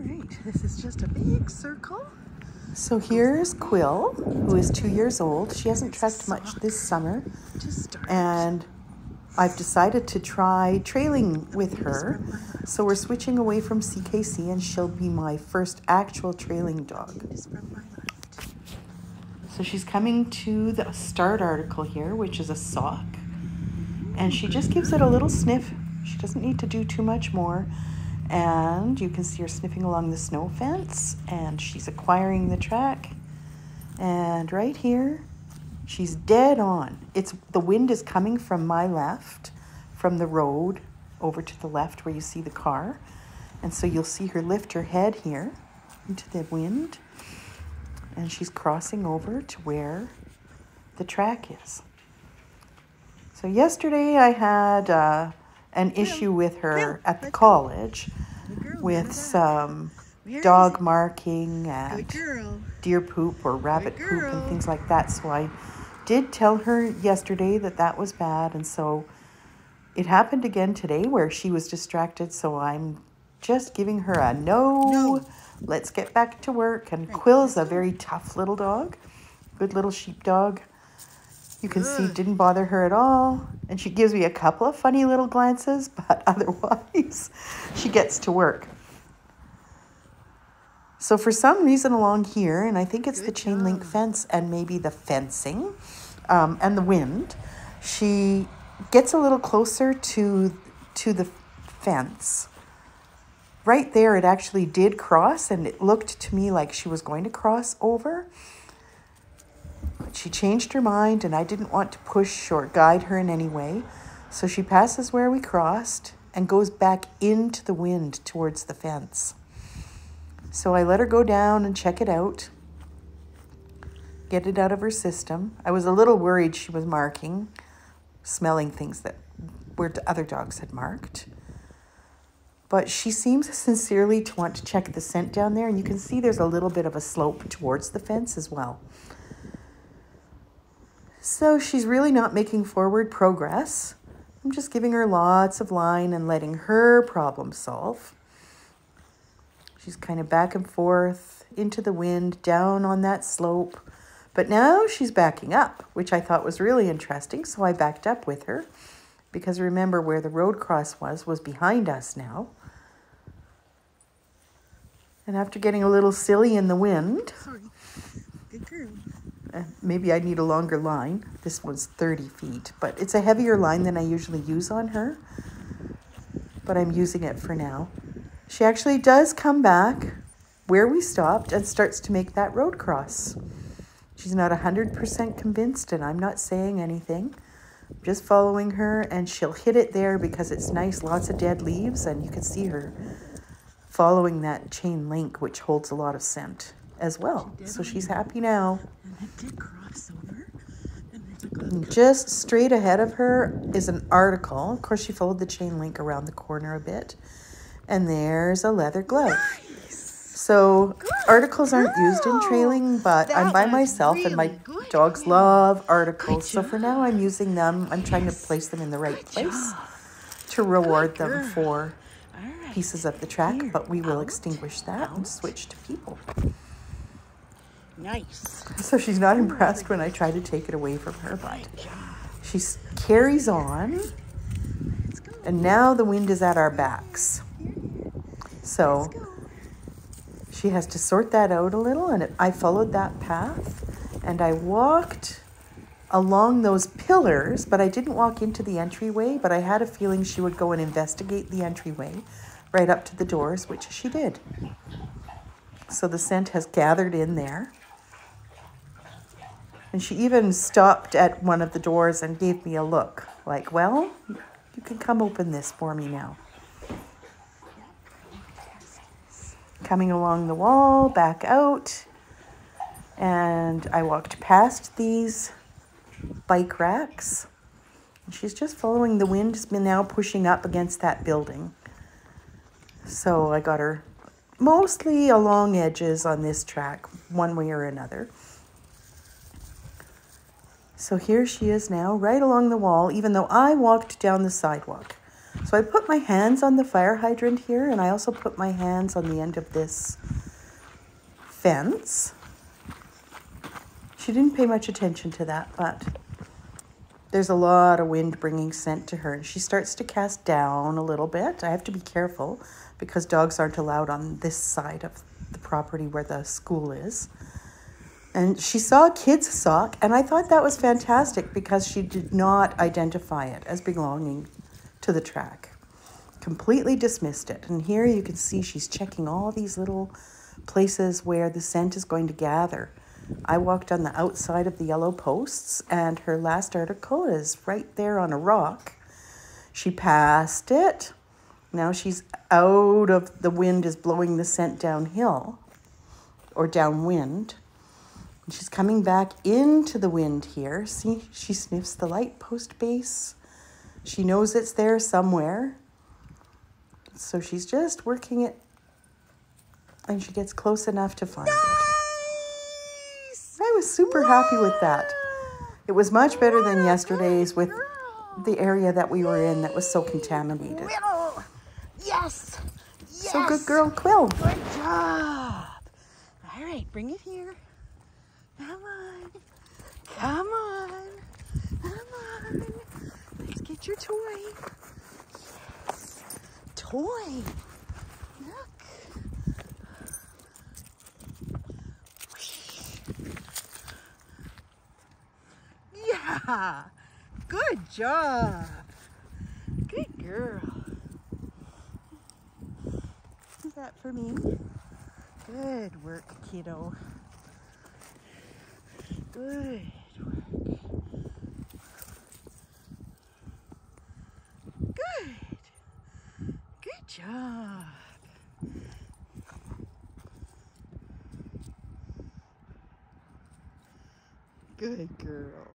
right, this is just a big circle. So here's Quill, who is 2 years old. She hasn't trekked much this summer, and I've decided to try trailing with her. So we're switching away from CKC, and she'll be my first actual trailing dog. So she's coming to the start article here, which is a sock, and she just gives it a little sniff. She doesn't need to do too much more. And you can see her sniffing along the snow fence, and she's acquiring the track. And right here, she's dead on. The wind is coming from my left, from the road over to the left where you see the car. And so you'll see her lift her head here into the wind, and she's crossing over to where the track is. So yesterday I had an issue with her at the college with some dog marking and deer poop or rabbit poop and things like that. So I did tell her yesterday that that was bad, and so it happened again today where she was distracted. So I'm just giving her a no. Let's get back to work. And Quill's a very tough little dog, good little sheepdog. You can see it didn't bother her at all. And she gives me a couple of funny little glances, but otherwise she gets to work. So for some reason along here, and I think it's the chain link fence and maybe the fencing and the wind, she gets a little closer to the fence. Right there, it actually did cross, and it looked to me like she was going to cross over. She changed her mind, and I didn't want to push or guide her in any way. So she passes where we crossed and goes back into the wind towards the fence. So I let her go down and check it out, get it out of her system. I was a little worried she was marking, smelling things that where other dogs had marked. But she seems sincerely to want to check the scent down there, and you can see there's a little bit of a slope towards the fence as well. So she's really not making forward progress. I'm just giving her lots of line and letting her problem solve. She's kind of back and forth into the wind, down on that slope. But now she's backing up, which I thought was really interesting. So I backed up with her because remember where the road cross was behind us now. And after getting a little silly in the wind, Good girl. Maybe I need a longer line. This one's 30 feet, but it's a heavier line than I usually use on her. But I'm using it for now. She actually does come back where we stopped and starts to make that road cross. She's not 100% convinced, and I'm not saying anything. I'm just following her, and she'll hit it there because it's nice, lots of dead leaves, and you can see her following that chain link, which holds a lot of scent as well. So she's happy now. And just straight ahead of her is an article. Of course, she followed the chain link around the corner a bit. And there's a leather glove. So articles aren't used in trailing, but I'm by myself and my dogs love articles. So for now, I'm using them. I'm trying to place them in the right place to reward them for pieces of the track, but we will extinguish that and switch to people. Nice. So she's not impressed when I try to take it away from her, but she carries on, and now the wind is at our backs. So she has to sort that out a little, and I followed that path, and I walked along those pillars, but I didn't walk into the entryway, but I had a feeling she would go and investigate the entryway right up to the doors, which she did. So the scent has gathered in there. And she even stopped at one of the doors and gave me a look, like, well, you can come open this for me now. Coming along the wall, back out, and I walked past these bike racks. And she's just following the wind, has been now pushing up against that building. So I got her mostly along edges on this track, one way or another. So here she is now, right along the wall, even though I walked down the sidewalk. So I put my hands on the fire hydrant here, and I also put my hands on the end of this fence. She didn't pay much attention to that, but there's a lot of wind bringing scent to her. And she starts to cast down a little bit. I have to be careful because dogs aren't allowed on this side of the property where the school is. And she saw a kid's sock, and I thought that was fantastic because she did not identify it as belonging to the track. Completely dismissed it. And here you can see she's checking all these little places where the scent is going to gather. I walked on the outside of the yellow posts, and her last article is right there on a rock. She passed it. Now she's out of the wind, is blowing the scent downhill or downwind. And she's coming back into the wind here. See, she sniffs the light post base. She knows it's there somewhere. So she's just working it, and she gets close enough to find it. I was super happy with that. It was much better than yesterday's with the area that we were in that was so contaminated. Quill. Yes. Yes. So good girl, Quill. Good job. All right, bring it here. Come on. Come on. Come on. Let's get your toy. Yes. Toy. Look. Yeah. Good job. Good girl. Is that for me? Good work, kiddo. Good work. Good. Good job. Good girl.